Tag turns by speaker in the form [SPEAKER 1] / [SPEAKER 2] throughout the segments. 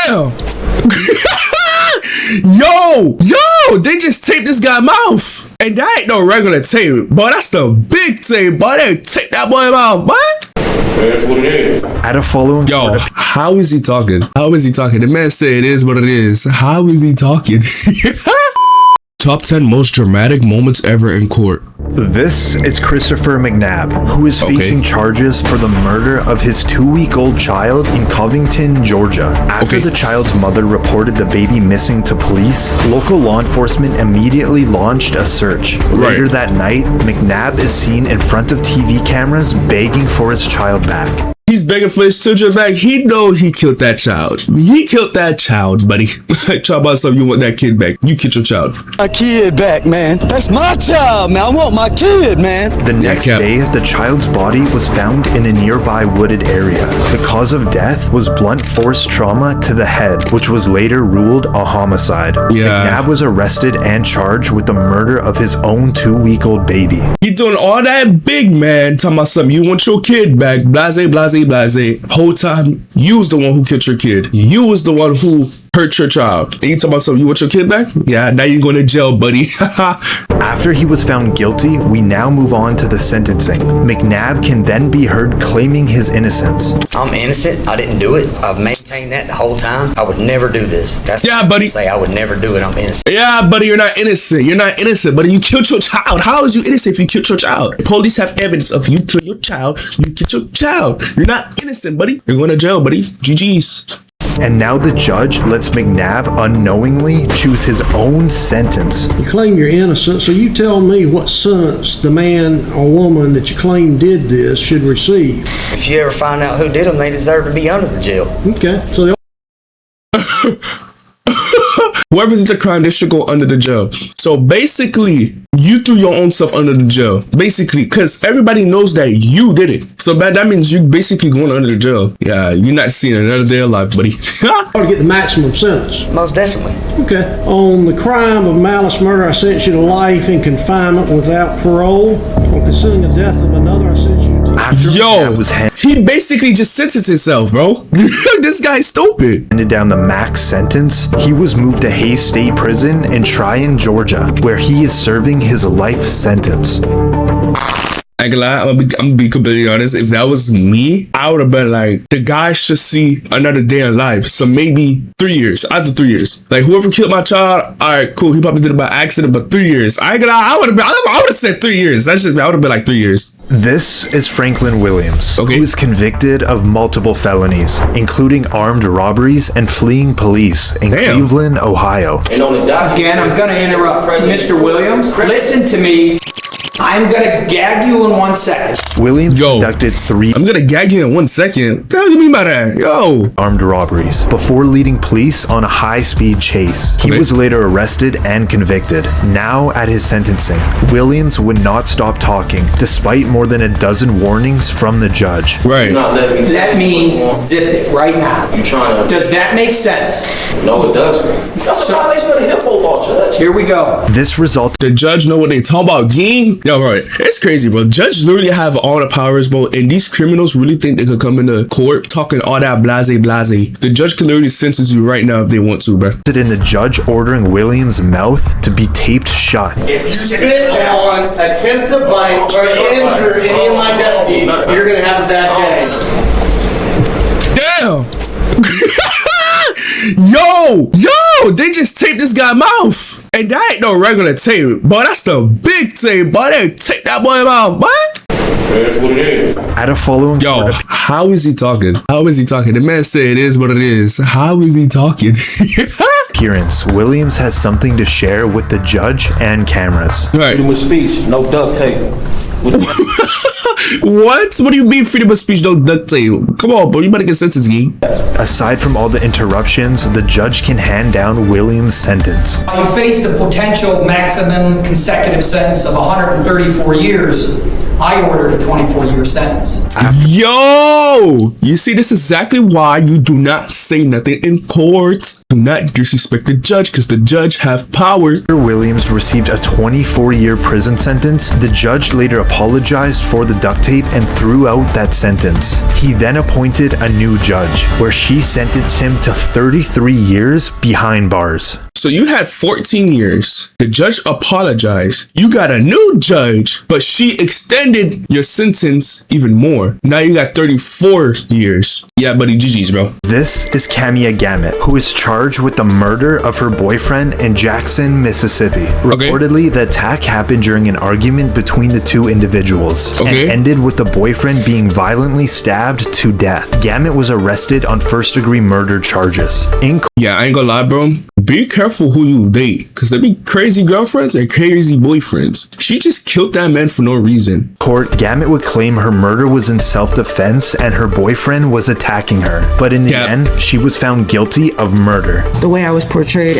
[SPEAKER 1] Damn. Yo, they just taped this guy's mouth. And that ain't no regular tape, boy. That's the big tape, boy. They taped that boy's mouth, boy.
[SPEAKER 2] That's what it is.
[SPEAKER 3] At a following
[SPEAKER 1] Yo, how is he talking? How is he talking? The man said it is what it is. How is he talking? Top 10 most dramatic moments ever in court.
[SPEAKER 3] This is Christopher McNabb, who is facing charges for the murder of his 2-week-old child in Covington, Georgia. After the child's mother reported the baby missing to police, local law enforcement immediately launched a search. Later that night, McNabb is seen in front of TV cameras begging for his child back.
[SPEAKER 1] He's begging for his children back. He know he killed that child. He killed that child, buddy. Talk about something, you want that kid back. You killed your child.
[SPEAKER 4] My kid back, man. That's my child, man. I want my kid, man.
[SPEAKER 3] The next day, the child's body was found in a nearby wooded area. The cause of death was blunt force trauma to the head, which was later ruled a homicide. McNabb was arrested and charged with the murder of his own 2-week-old baby.
[SPEAKER 1] He doing all that big, man. Talking about something, you want your kid back. Blase. Whole time, you was the one who killed your kid. You was the one who hurt your child. And you talking about something, you want your kid back? Yeah, now you're going to jail, buddy.
[SPEAKER 3] After he was found guilty, we now move on to the sentencing. McNabb can then be heard claiming his innocence.
[SPEAKER 5] I'm innocent. I didn't do it. I've maintained that the whole time. I would never do this. That's
[SPEAKER 1] buddy.
[SPEAKER 5] Say I would never do it. I'm innocent.
[SPEAKER 1] Yeah, buddy, you're not innocent. You're not innocent, buddy. You killed your child. How is you innocent if you killed your child? Police have evidence of you killing your child. You killed your child. You're not innocent, buddy. You're going to jail, buddy. GG's.
[SPEAKER 3] And now the judge lets McNabb unknowingly choose his own sentence.
[SPEAKER 6] You claim you're innocent, so you tell me what sentence the man or woman that you claim did this should receive.
[SPEAKER 5] If you ever find out who did them, they deserve to be under the jail.
[SPEAKER 6] Okay, so they
[SPEAKER 1] Whoever did the crime, they should go under the jail. So basically, you threw your own stuff under the jail. Basically, because everybody knows that you did it. So that means you basically going under the jail. Yeah, you're not seeing another day of life, buddy.
[SPEAKER 6] ought to get the maximum sentence.
[SPEAKER 5] Most definitely.
[SPEAKER 6] Okay. On the crime of malice murder, I sentence you to life in confinement without parole. On considering the death of another, I sentence you to...
[SPEAKER 1] He basically just sentenced himself, bro. This guy's stupid.
[SPEAKER 3] Handed down the max sentence. He was moved to Hays State Prison in Tryon, Georgia, where he is serving his life sentence.
[SPEAKER 1] I ain't gonna lie, I'm gonna be completely honest. If that was me, I would have been like, the guy should see another day in life. So maybe 3 years. After 3 years. Like, whoever killed my child, alright, cool. He probably did it by accident, but 3 years. I ain't gonna lie, I would have said 3 years. That's just, I would have been like 3 years.
[SPEAKER 3] This is Franklin Williams, who is convicted of multiple felonies, including armed robberies and fleeing police in Cleveland, Ohio.
[SPEAKER 7] Again, I'm going to interrupt. Mr. Williams, listen to me. I'm going to gag you in 1 second.
[SPEAKER 3] Williams conducted 3
[SPEAKER 1] I'm gonna gag you in 1 second. What the hell you mean by that?
[SPEAKER 3] armed robberies before leading police on a high-speed chase. He was later arrested and convicted. Now at his sentencing, Williams would not stop talking despite more than a dozen warnings from the judge.
[SPEAKER 1] Right.
[SPEAKER 7] That means zip it right now. Does that make sense?
[SPEAKER 2] No, it doesn't. That's a violation of the HIPAA law, Judge.
[SPEAKER 7] Here we go.
[SPEAKER 3] This resulted.
[SPEAKER 1] The judge know what they talk about, gang. Yo, right. It's crazy, bro. Judges literally have all the powers, bro. And these criminals really think they could come into court talking all that blase. The judge can literally sentence you right now if they want to, bro.
[SPEAKER 3] In the judge ordering Williams' mouth to be taped shut.
[SPEAKER 8] If you spit on, attempt to bite, or injure any of my deputies, you're gonna have a bad day.
[SPEAKER 1] Damn. Yo, they just taped this guy's mouth. And that ain't no regular tape, but that's the big tape, but they taped that boy's mouth, boy.
[SPEAKER 2] That's what it is.
[SPEAKER 3] At a following
[SPEAKER 1] how is he talking? How is he talking? The man said it is what it is. How is he talking?
[SPEAKER 3] appearance, Williams has something to share with the judge and cameras.
[SPEAKER 1] Right.
[SPEAKER 9] Freedom of speech, no duct tape.
[SPEAKER 1] What? What do you mean freedom of speech, no duct tape? Come on, bro. You better get sentenced, gang.
[SPEAKER 3] Aside from all the interruptions, the judge can hand down Williams' sentence.
[SPEAKER 7] You faced a potential maximum consecutive sentence of 134 years I ordered a 24-year sentence.
[SPEAKER 1] Yo, you see, this is exactly why you do not say nothing in court. Do not disrespect the judge, because the judge have power.
[SPEAKER 3] Williams received a 24-year prison sentence. The judge later apologized for the duct tape and threw out that sentence. He then appointed a new judge, where she sentenced him to 33 years behind bars.
[SPEAKER 1] So you had 14 years. The judge apologized. You got a new judge, but she extended your sentence even more. Now you got 34 years. Yeah, buddy, GG's, bro.
[SPEAKER 3] This is Kamia Gamet, who is charged with the murder of her boyfriend in Jackson, Mississippi. Reportedly, the attack happened during an argument between the two individuals and ended with the boyfriend being violently stabbed to death. Gamet was arrested on first-degree murder charges.
[SPEAKER 1] Yeah, I ain't gonna lie, bro. Be careful who you date, because there be crazy girlfriends and crazy boyfriends. She just killed that man for no reason.
[SPEAKER 3] Court, Gamet would claim her murder was in self-defense and her boyfriend was attacking her. But in the end, she was found guilty of murder.
[SPEAKER 10] The way I was portrayed,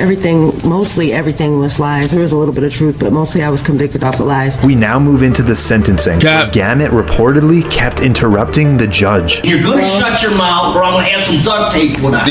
[SPEAKER 10] mostly everything was lies. There was a little bit of truth, but mostly I was convicted off of lies.
[SPEAKER 3] We now move into the sentencing. Gamet reportedly kept interrupting the judge.
[SPEAKER 11] You're gonna shut your mouth or I'm gonna have some duct tape put on.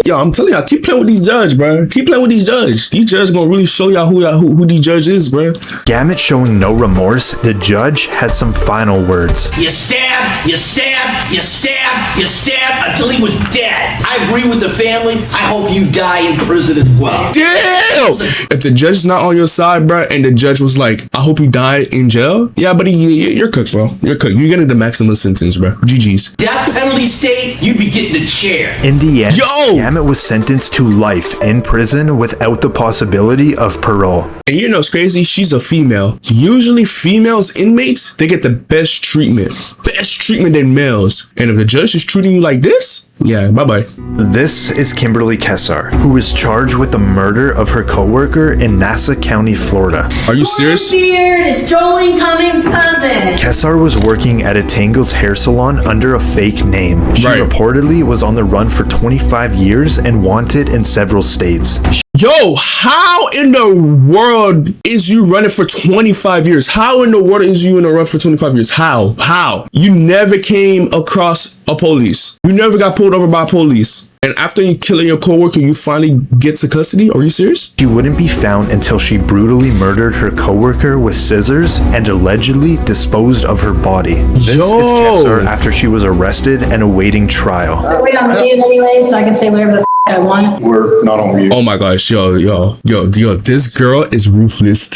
[SPEAKER 1] Yo, I'm telling y'all, keep playing with these judges, bro. Keep playing with these judges. These judges gonna really show y'all who these judge is, bro.
[SPEAKER 3] Gamet showing no remorse, the judge had some final words.
[SPEAKER 11] You stab, you stab, you stab, you stab until he was dead. I agree with the family. I hope you die in prison as well.
[SPEAKER 1] Damn! If the judge is not on your side, bro, and the judge was like, I hope you die in jail. Yeah, buddy, you're cooked, bro. You're cooked. You're getting the maximum sentence, bro. GG's.
[SPEAKER 11] Death penalty state, you'd be getting the chair.
[SPEAKER 3] In the end, Gamet was sentenced to life in prison without the possibility of parole.
[SPEAKER 1] And you know what's crazy? She's a female. Usually females inmates, they get the best treatment. Best treatment than males. And if the judge is treating you like this, yeah, bye-bye.
[SPEAKER 3] This is Kimberly Kessar, who is charged with the murder of her coworker in Nassau County, Florida.
[SPEAKER 1] Are you serious?
[SPEAKER 12] Beard is Jolene Cummings' cousin.
[SPEAKER 3] Kessar was working at a Tangles hair salon under a fake name. She reportedly was on the run for 25 years and wanted in several states.
[SPEAKER 1] Yo, how in the world is you running for 25 years? How in the world is you in a run for 25 years? How? How? You never came across a police. You never got pulled over by police. And after you killing your coworker, you finally get to custody? Are you serious?
[SPEAKER 3] She wouldn't be found until she brutally murdered her coworker with scissors and allegedly disposed of her body. This is Kessar after she was arrested and awaiting trial.
[SPEAKER 12] So we're on mute anyway, so I can say whatever the I want.
[SPEAKER 1] We're not on mute. Oh my gosh, yo, this girl is ruthless.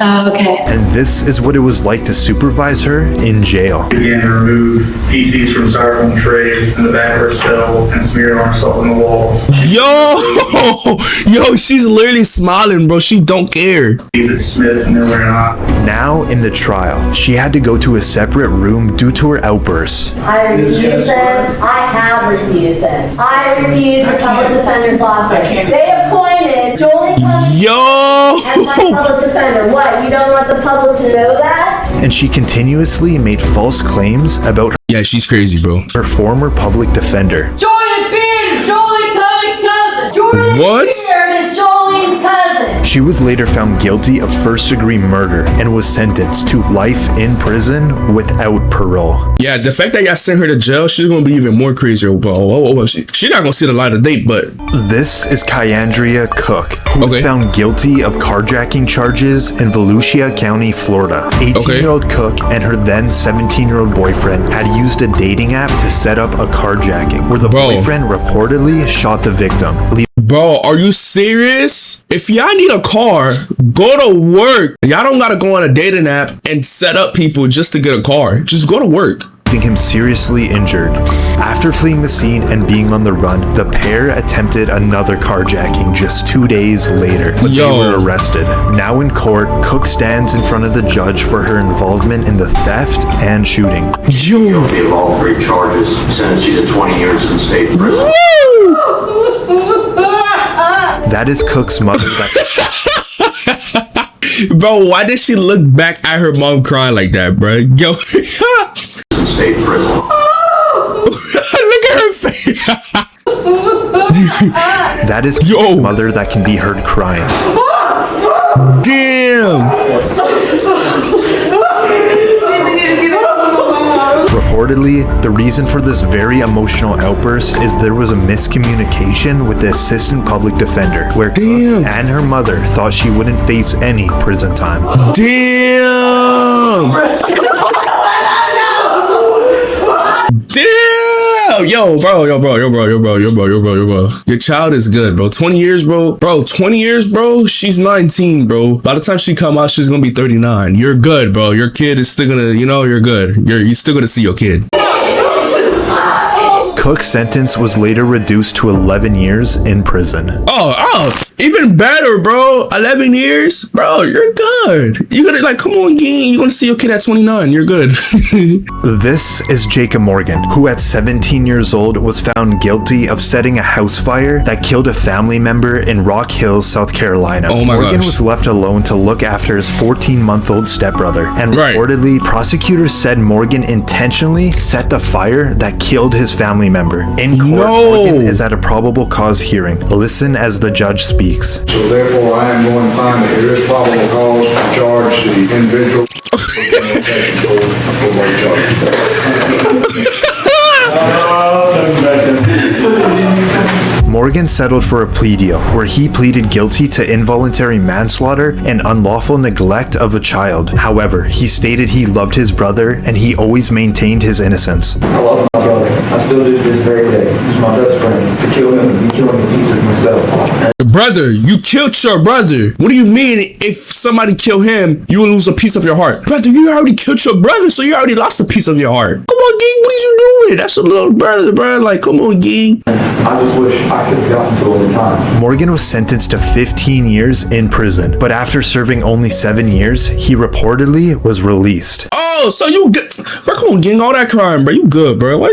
[SPEAKER 12] Oh, okay.
[SPEAKER 3] And this is what it was like to supervise her in jail.
[SPEAKER 13] Began to remove feces from styrofoam trays in the back of her cell and smear orange salt on the walls.
[SPEAKER 1] Yo, she's literally smiling, bro. She don't care.
[SPEAKER 13] David Smith, Miller, and I.
[SPEAKER 3] Now in the trial, she had to go to a separate room due to her outbursts.
[SPEAKER 12] I refuse them. I have refused them. I refuse the public defender's office. They appointed Jolene Cummings as my public defender. What, you don't want the public to know that?
[SPEAKER 3] And she continuously made false claims about her.
[SPEAKER 1] Yeah, she's crazy, bro.
[SPEAKER 3] Her former public defender.
[SPEAKER 12] Jordan Beard is Jolene Cummings' cousin. Jordan Beard is Jolene's cousin.
[SPEAKER 3] She was later found guilty of first-degree murder and was sentenced to life in prison without parole.
[SPEAKER 1] Yeah, the fact that y'all sent her to jail, she's gonna be even more crazier, bro. She's not gonna see the light of day, but...
[SPEAKER 3] This is Kyandria Cook, who was found guilty of carjacking charges in Volusia County, Florida. 18-year-old Cook and her then 17-year-old boyfriend had used a dating app to set up a carjacking, where the boyfriend reportedly shot the victim.
[SPEAKER 1] Bro, are you serious? If y'all need a car, go to work. Y'all don't gotta go on a dating app and set up people just to get a car. Just go to work.
[SPEAKER 3] Leaving him seriously injured. After fleeing the scene and being on the run, the pair attempted another carjacking just 2 days later, but they were arrested. Now in court, Cook stands in front of the judge for her involvement in the theft and shooting.
[SPEAKER 9] Guilty of all three charges, sentence you to 20 years in state prison.
[SPEAKER 3] That is Cook's mother.
[SPEAKER 1] Bro, why did she look back at her mom crying like that, bro? Yo.
[SPEAKER 9] State prison.
[SPEAKER 1] Look at her face.
[SPEAKER 3] That is Cook's mother that can be heard crying.
[SPEAKER 1] Damn.
[SPEAKER 3] Reportedly, the reason for this very emotional outburst is there was a miscommunication with the assistant public defender, where Cook and her mother thought she wouldn't face any prison time.
[SPEAKER 1] Damn! Damn! Yo, bro. Your child is good, bro. 20 years, bro. Bro, 20 years, bro. She's 19, bro. By the time she come out, she's gonna be 39. You're good, bro. Your kid is still gonna, you're good. You're still gonna see your kid.
[SPEAKER 3] Cook's sentence was later reduced to 11 years in prison.
[SPEAKER 1] Oh, even better, bro. 11 years, bro. You're good. You're gonna come on, gang. You're gonna see your kid at 29. You're good.
[SPEAKER 3] This is Jacob Morgan, who at 17 years old was found guilty of setting a house fire that killed a family member in Rock Hills, South Carolina.
[SPEAKER 1] Oh my
[SPEAKER 3] Morgan
[SPEAKER 1] gosh.
[SPEAKER 3] was left alone to look after his 14-month-old stepbrother, and reportedly, prosecutors said Morgan intentionally set the fire that killed his family member. In court, Morgan is at a probable cause hearing. Listen as the judge speaks.
[SPEAKER 14] So therefore, I am going to find that there is probable cause to charge the individual
[SPEAKER 3] Morgan settled for a plea deal where he pleaded guilty to involuntary manslaughter and unlawful neglect of a child. However, he stated he loved his brother and he always maintained his innocence.
[SPEAKER 15] I love my brother. I still do to this very day. He's my best friend. To kill him and be killing the pieces myself.
[SPEAKER 1] Brother, you killed your brother. What do you mean if somebody kill him, you will lose a piece of your heart? Brother, you already killed your brother, so you already lost a piece of your heart. Come on, gang, what are you doing? That's a little brother, bro. Come on, gang.
[SPEAKER 15] I just wish I could have gotten to him in time.
[SPEAKER 3] Morgan was sentenced to 15 years in prison, but after serving only 7 years, he reportedly was released.
[SPEAKER 1] Oh, so you good? Bro, come on, gang, all that crime, bro. You good, bro? Why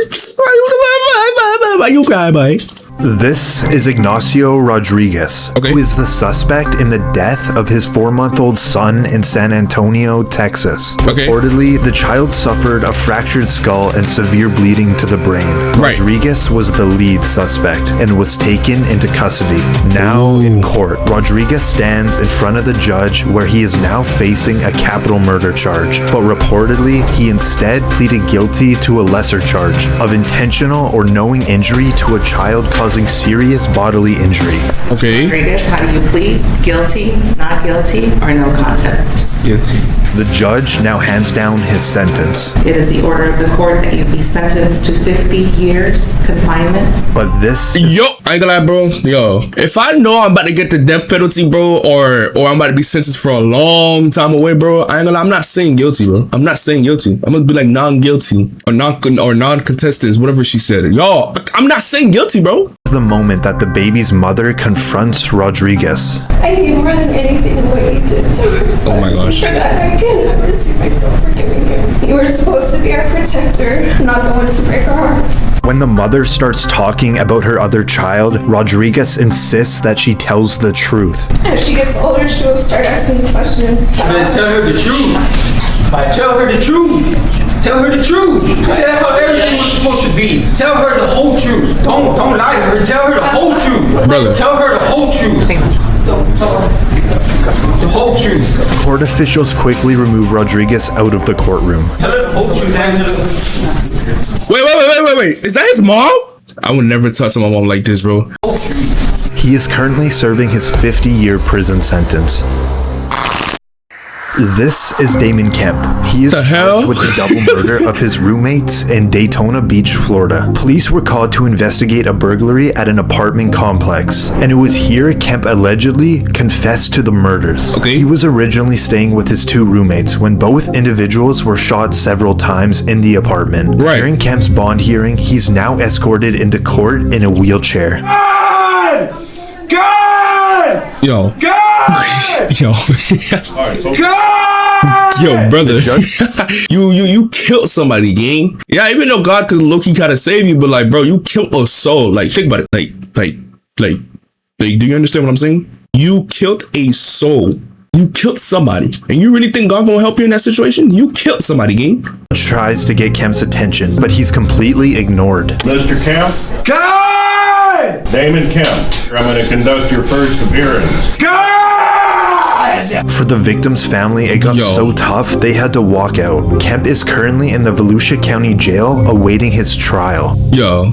[SPEAKER 1] you good, boy?
[SPEAKER 3] This is Ignacio Rodriguez, who is the suspect in the death of his 4-month-old son in San Antonio, Texas. Reportedly, the child suffered a fractured skull and severe bleeding to the brain. Rodriguez was the lead suspect and was taken into custody. Now in court, Rodriguez stands in front of the judge where he is now facing a capital murder charge, but reportedly, he instead pleaded guilty to a lesser charge of intentional or knowing injury to a child causing serious bodily injury.
[SPEAKER 16] Rodriguez, how do you plead? Guilty, not guilty, or no contest?
[SPEAKER 1] Guilty.
[SPEAKER 3] The judge now hands down his sentence.
[SPEAKER 16] It is the order of the court that you be sentenced to 50 years confinement.
[SPEAKER 3] But this
[SPEAKER 1] Yo, I ain't gonna lie, bro. Yo, if I know I'm about to get the death penalty, bro, or I'm about to be sentenced for a long time away, bro, I ain't gonna lie, I'm not saying guilty, bro. I'm not saying guilty. I'm gonna be like non-guilty or non-contestants, whatever she said. Yo, I'm not saying guilty, bro.
[SPEAKER 3] The moment that the baby's mother confronts Rodriguez.
[SPEAKER 17] I hate more than anything what you did to her son.
[SPEAKER 1] Oh my gosh.
[SPEAKER 17] For that, I can never see myself forgiving you. You were supposed to be our protector, not the one to break our hearts.
[SPEAKER 3] When the mother starts talking about her other child, Rodriguez insists that she tells the truth.
[SPEAKER 17] As she gets older, she will start asking questions.
[SPEAKER 7] Then tell her the truth. Tell her the truth. Tell her the truth. Tell her everything was supposed to be. Tell her the whole truth. Don't lie to her. Tell her the whole truth.
[SPEAKER 1] Brother.
[SPEAKER 7] Tell her the whole truth. The whole truth.
[SPEAKER 3] Court officials quickly remove Rodriguez out of the courtroom.
[SPEAKER 7] Tell her the whole truth, Angela.
[SPEAKER 1] Wait. Is that his mom? I would never talk to my mom like this, bro.
[SPEAKER 3] He is currently serving his 50-year prison sentence. This is Damon Kemp. He is charged with the double murder of his roommates in Daytona Beach, Florida. Police were called to investigate a burglary at an apartment complex, and it was here Kemp allegedly confessed to the murders. He was originally staying with his 2 roommates when both individuals were shot several times in the apartment. During Kemp's bond hearing, he's now escorted into court in a wheelchair.
[SPEAKER 1] God! Yo. God! Yo. God! Yo, brother. you killed somebody, gang. Yeah, even though God could low-key kind of save you, but like, bro, you killed a soul. Like, think about it. Like, do you understand what I'm saying? You killed a soul. You killed somebody. And you really think God gonna help you in that situation? You killed somebody, gang.
[SPEAKER 3] Tries to get Kemp's attention, but he's completely ignored.
[SPEAKER 2] Mr. Kemp?
[SPEAKER 1] God!
[SPEAKER 2] Damon Kemp. I'm going to conduct your first appearance.
[SPEAKER 1] God!
[SPEAKER 3] For the victim's family, it got so tough they had to walk out. Kemp is currently in the Volusia County Jail awaiting his trial.
[SPEAKER 1] Yo.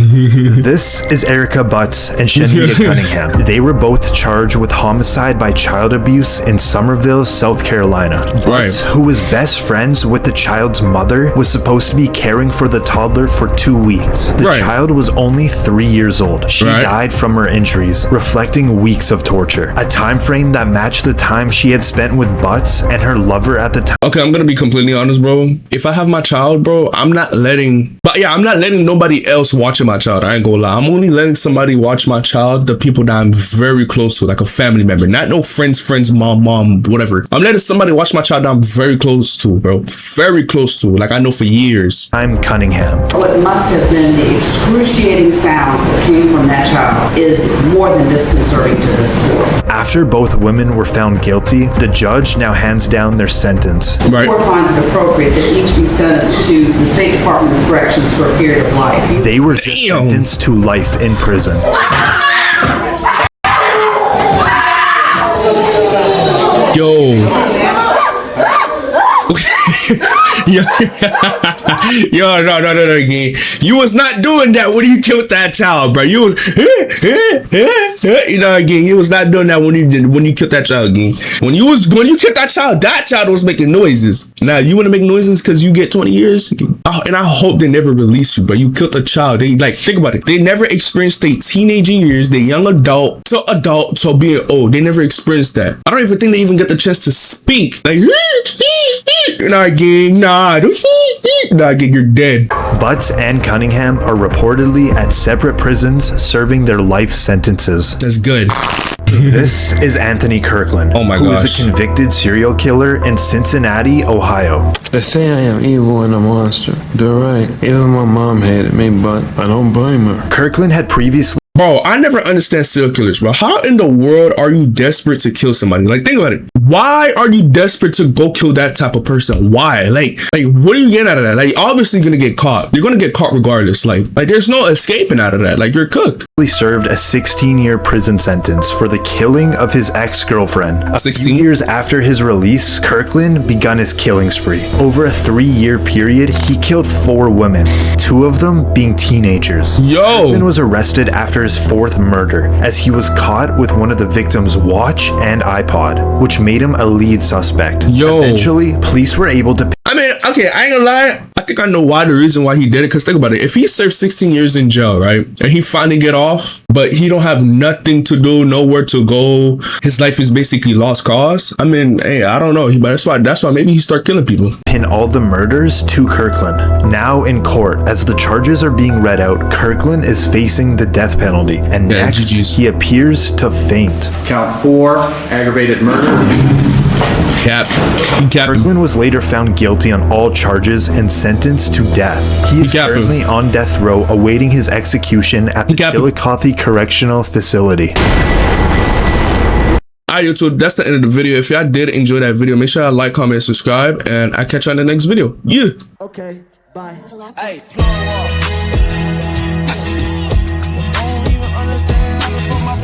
[SPEAKER 3] This is Erica Butts and Shenvita Cunningham. They were both charged with homicide by child abuse in Somerville, South Carolina. Butts, who was best friends with the child's mother, was supposed to be caring for the toddler for 2 weeks. The child was only 3 years old. She died from her injuries, reflecting weeks of torture. A time frame that matched the time she had spent with Butts and her lover at the time.
[SPEAKER 1] Okay, I'm gonna be completely honest, bro. If I have my child, bro, I'm not letting nobody else watching my child. I ain't gonna lie. I'm only letting somebody watch my child, the people that I'm very close to, like a family member, not no friends, mom, whatever. I'm letting somebody watch my child that I'm very close to, bro. Very close to, like I know for years.
[SPEAKER 3] I'm Cunningham.
[SPEAKER 16] What must have been the excruciating sounds that came from that child is more than disconcerting to this court.
[SPEAKER 3] After both women were found guilty, the judge now hands down their sentence.
[SPEAKER 16] The court finds it appropriate that each be sentenced to the State Department of Corrections for a period of life.
[SPEAKER 3] They were just sentenced to life in prison.
[SPEAKER 1] Yo. Yo, no, again. You was not doing that when you killed that child, bro. You was, you know, again. You was not doing that when you killed that child, again. When you killed that child was making noises. Now you want to make noises because you get 20 years, and I hope they never release you. But you killed a child. They think about it. They never experienced their teenage years, their young adult to being old. They never experienced that. I don't even think they even get the chance to speak. Like, you're dead.
[SPEAKER 3] Butts and Cunningham are reportedly at separate prisons serving their life sentences.
[SPEAKER 1] That's good.
[SPEAKER 3] This is Anthony Kirkland, who is a convicted serial killer in Cincinnati, Ohio.
[SPEAKER 18] They say I am evil and a monster. They're right. Even my mom hated me, but I don't blame her.
[SPEAKER 3] Kirkland had previously...
[SPEAKER 1] Bro, I never understand serial killers, bro. How in the world are you desperate to kill somebody? Like, think about it. Why are you desperate to go kill that type of person? Why? Like, what are you getting out of that? Like, obviously you're gonna get caught. You're gonna get caught regardless. Like, there's no escaping out of that. Like, you're cooked.
[SPEAKER 3] He served a 16-year prison sentence for the killing of his ex-girlfriend. A few years after his release, Kirkland begun his killing spree. Over a 3-year period, he killed 4 women, 2 of them being teenagers. Kirkland was arrested after his 4th murder, as he was caught with one of the victim's watch and iPod, which made him a lead suspect. Eventually, police were able to...
[SPEAKER 1] I mean, okay, I ain't gonna lie. I think I know why the reason why he did it. Because think about it. If he served 16 years in jail, right, and he finally get off, but he don't have nothing to do, nowhere to go, his life is basically lost cause. I mean, hey, I don't know. But that's why maybe he start killing people.
[SPEAKER 3] Pin all the murders to Kirkland. Now in court, as the charges are being read out, Kirkland is facing the death penalty, and next he appears to faint.
[SPEAKER 15] Count 4, aggravated murder.
[SPEAKER 3] Kirkland was later found guilty on all charges and sentenced to death. He is currently on death row awaiting his execution at the Chillicothe Correctional Facility.
[SPEAKER 1] Alright, YouTube, that's the end of the video. If y'all did enjoy that video, make sure y'all like, comment, and subscribe, and I'll catch you on the next video. Yeah.
[SPEAKER 10] Okay, bye.
[SPEAKER 19] Hey, blow up. I don't even understand how to put my